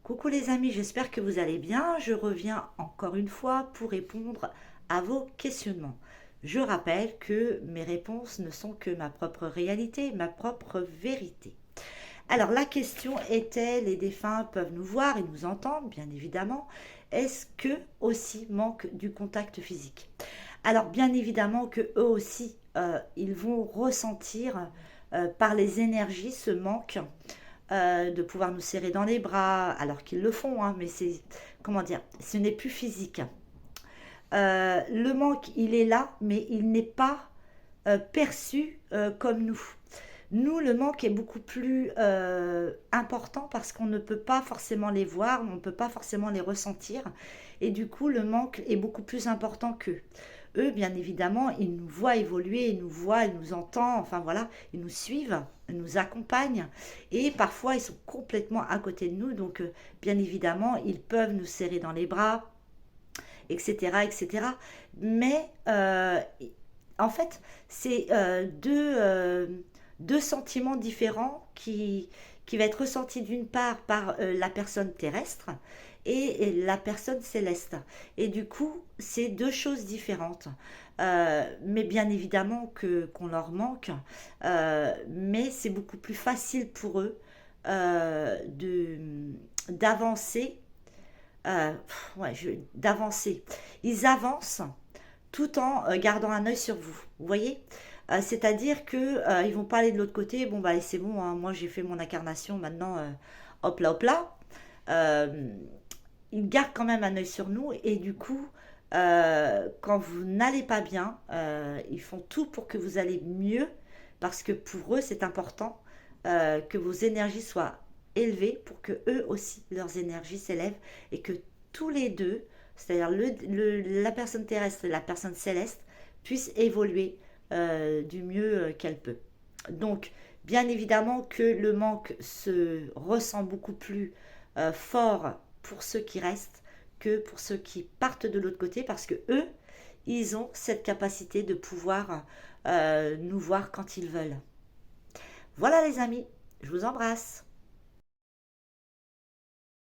Coucou les amis, j'espère que vous allez bien. Je reviens encore une fois pour répondre à vos questionnements. Je rappelle que mes réponses ne sont que ma propre réalité, ma propre vérité. Alors la question était, les défunts peuvent nous voir et nous entendre, bien évidemment. Est-ce que aussi manque du contact physique? Alors bien évidemment que eux aussi, ils vont ressentir par les énergies ce manque de pouvoir nous serrer dans les bras, alors qu'ils le font, hein, mais c'est, comment dire, ce n'est plus physique. Le manque, il est là, mais il n'est pas perçu comme nous. Nous, le manque est beaucoup plus important parce qu'on ne peut pas forcément les voir, on ne peut pas forcément les ressentir. Et du coup, le manque est beaucoup plus important qu'eux. Eux, bien évidemment, ils nous voient évoluer, ils nous voient, ils nous entendent, enfin voilà, ils nous suivent, ils nous accompagnent. Et parfois, ils sont complètement à côté de nous. Donc, bien évidemment, ils peuvent nous serrer dans les bras, etc. etc. Mais en fait, c'est deux sentiments différents qui va être ressenti d'une part par la personne terrestre et la personne céleste. Et du coup, c'est deux choses différentes. Mais bien évidemment que qu'on leur manque, mais c'est beaucoup plus facile pour eux de d'avancer, ouais, d'avancer. Ils avancent tout en gardant un œil sur vous. Vous voyez. C'est-à-dire que ils vont pas aller de l'autre côté. Bon bah c'est bon, hein, moi j'ai fait mon incarnation, maintenant hop là hop là. Euh, ils gardent quand même un œil sur nous et du coup quand vous n'allez pas bien, ils font tout pour que vous allez mieux parce que pour eux c'est important que vos énergies soient élevées pour que eux aussi leurs énergies s'élèvent et que tous les deux, c'est-à-dire la personne terrestre et la personne céleste, puissent évoluer du mieux qu'elle peut. Donc, bien évidemment que le manque se ressent beaucoup plus fort pour ceux qui restent que pour ceux qui partent de l'autre côté parce que eux, ils ont cette capacité de pouvoir nous voir quand ils veulent. Voilà les amis, je vous embrasse.